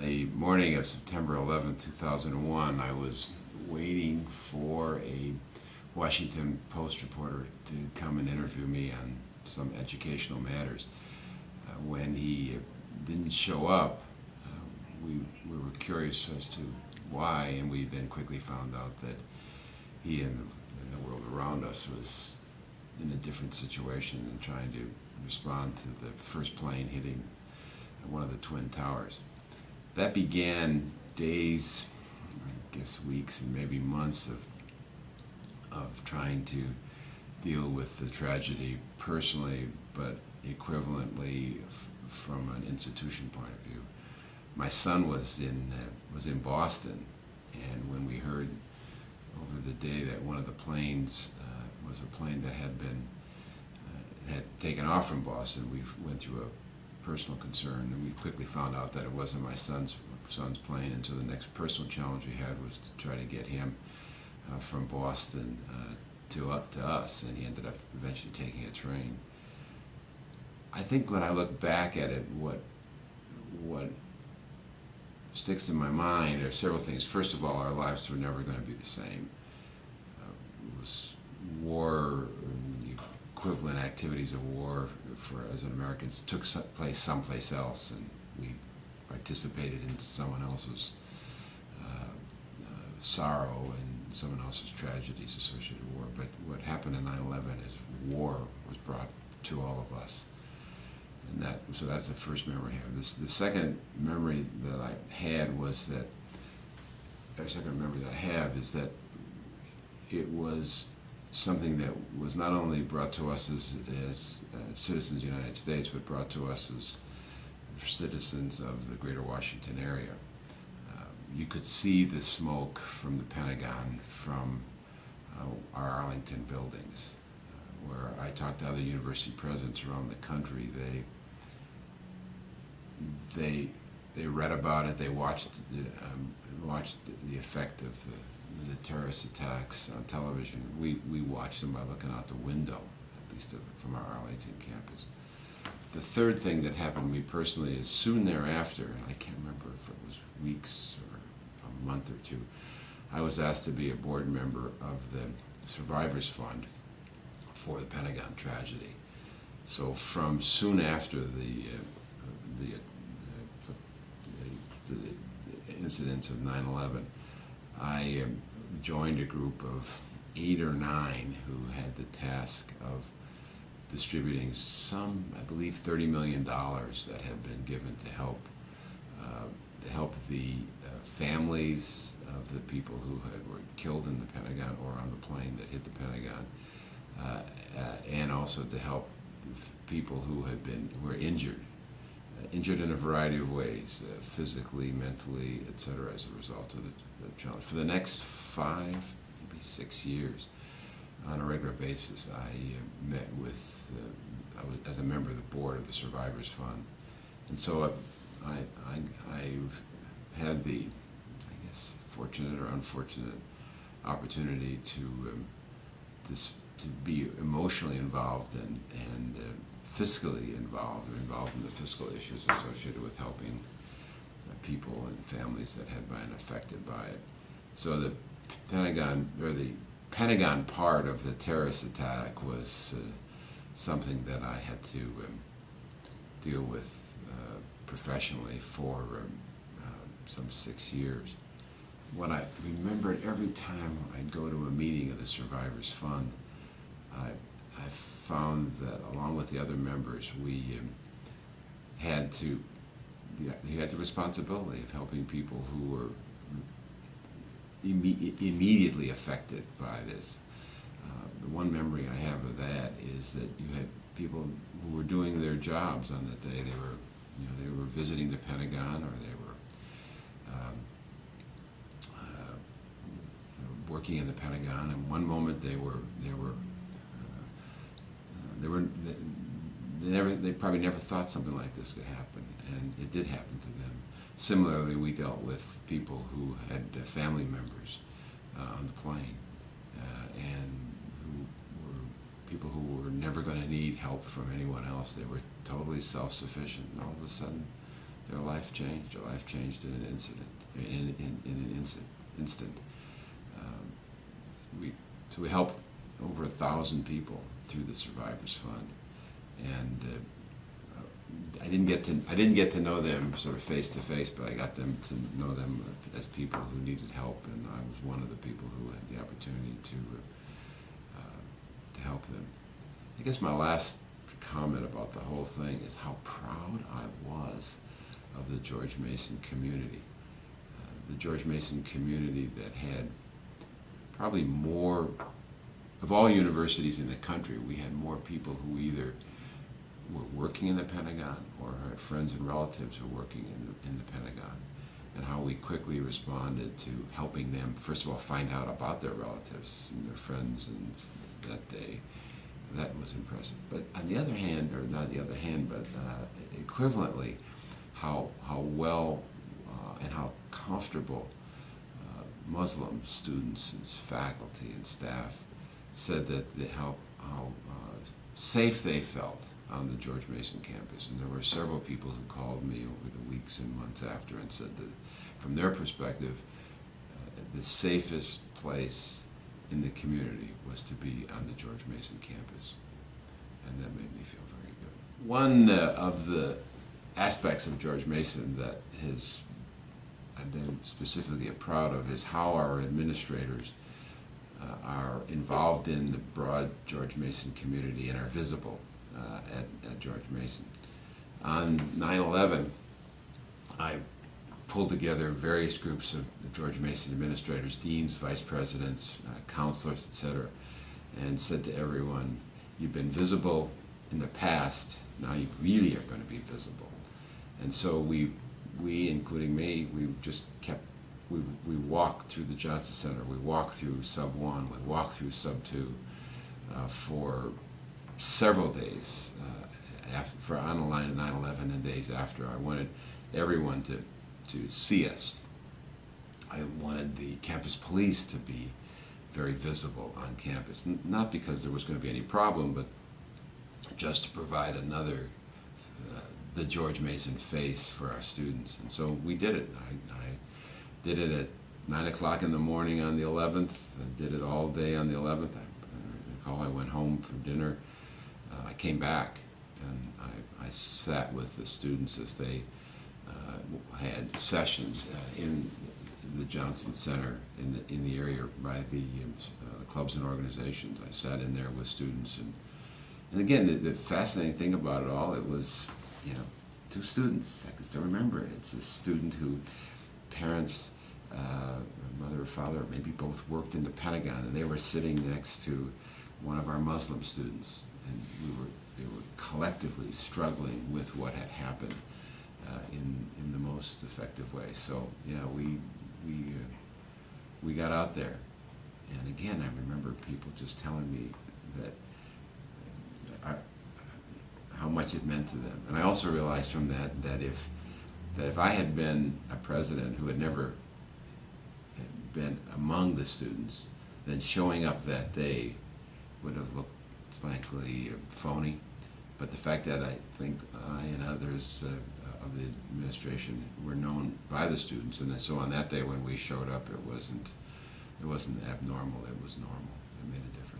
The morning of September 11th, 2001, I was waiting for a Washington Post reporter to come and interview me on some educational matters. When he didn't show up, we were curious as to why, and we then quickly found out that he and the world around us was in a different situation and trying to respond to the first plane hitting one of the Twin Towers. That began days, I guess weeks, and maybe months of trying to deal with the tragedy personally, but equivalently from an institution point of view. My son was in Boston, and when we heard over the day that one of the planes was a plane that had taken off from Boston, we went through a personal concern, and we quickly found out that it wasn't my son's plane, and so the next personal challenge we had was to try to get him from Boston to us, and he ended up eventually taking a train. I think when I look back at it, what sticks in my mind are several things. First of all, our lives were never going to be the same. It was war, the equivalent activities of war for us as Americans took place someplace else, and we participated in someone else's sorrow and someone else's tragedies associated with war. But what happened in 9/11 is war was brought to all of us. And so that's the first memory I have. The second memory that I had was that, the second memory that I have is that it was something that was not only brought to us as citizens of the United States, but brought to us as citizens of the greater Washington area. You could see the smoke from the Pentagon from our Arlington buildings. Where I talked to other university presidents around the country, they read about it. They watched the effect of the terrorist attacks on television. We watched them by looking out the window, at least from our Arlington campus. The third thing that happened to me personally is soon thereafter, and I can't remember if it was weeks or a month or two, I was asked to be a board member of the Survivors Fund for the Pentagon tragedy. So from soon after the incidents of 9/11, I joined a group of 8 or 9 who had the task of distributing some, I believe, $30 million that had been given to help the families of the people who were killed in the Pentagon or on the plane that hit the Pentagon. And also to help people who were injured in a variety of ways, physically, mentally, etc., as a result of the challenge. For the next 5, maybe 6 years, on a regular basis, I met with, I was as a member of the board of the Survivors Fund, and so I've had the, I guess, fortunate or unfortunate opportunity to be emotionally involved and fiscally involved in the fiscal issues associated with helping people and families that had been affected by it. So the Pentagon part of the terrorist attack was something that I had to deal with professionally for some 6 years. What I remembered every time I'd go to a meeting of the Survivors Fund, I found that along with the other members, we had the responsibility of helping people who were immediately affected by this. The one memory I have of that is that you had people who were doing their jobs on the day. They were visiting the Pentagon, or they were working in the Pentagon. And one moment they probably never thought something like this could happen, and it did happen to them. Similarly, we dealt with people who had family members on the plane, and who were people who were never going to need help from anyone else. They were totally self-sufficient, and all of a sudden their life changed. Their life changed in an incident, in an instant. Um, so we helped over 1,000 people through the Survivors Fund, and I didn't get to know them sort of face to face, but I got them to know them as people who needed help, and I was one of the people who had the opportunity to help them. I guess my last comment about the whole thing is how proud I was of the George Mason community. The George Mason community that had probably more, of all universities in the country, we had more people who either were working in the Pentagon or had friends and relatives who were working in the Pentagon, and how we quickly responded to helping them, first of all, find out about their relatives and their friends and that day. That was impressive. But on the other hand, or not the other hand, but equivalently, how well and how comfortable Muslim students and faculty and staff said that how safe they felt on the George Mason campus. And there were several people who called me over the weeks and months after and said that from their perspective, the safest place in the community was to be on the George Mason campus. And that made me feel very good. One of the aspects of George Mason that I've been specifically proud of is how our administrators are involved in the broad George Mason community and are visible at George Mason. On 9/11, I pulled together various groups of the George Mason administrators, deans, vice presidents, counselors, etc., and said to everyone, you've been visible in the past, now you really are going to be visible. And so we including me, we walked through the Johnson Center, we walked through Sub 1, we walked through Sub 2 for several days on the line of 9/11 and days after. I wanted everyone to see us. I wanted the campus police to be very visible on campus, not because there was going to be any problem, but just to provide another, the George Mason face for our students. And so we did it. I did it at 9 o'clock in the morning on the 11th. I did it all day on the 11th. I recall I went home for dinner. I came back and I sat with the students as they had sessions in the Johnson Center in the area by the clubs and organizations. I sat in there with students, and again, the fascinating thing about it all, it was, two students. I can still remember it. It's a student who parents, mother or father, maybe both worked in the Pentagon, and they were sitting next to one of our Muslim students, and they were collectively struggling with what had happened in the most effective way. So yeah, we got out there, and again, I remember people just telling me that how much it meant to them. And I also realized from that if I had been a president who had never been among the students, then showing up that day would have looked slightly phony. But the fact that I think I and others of the administration were known by the students, and so on that day when we showed up, it wasn't abnormal, it was normal. It made a difference.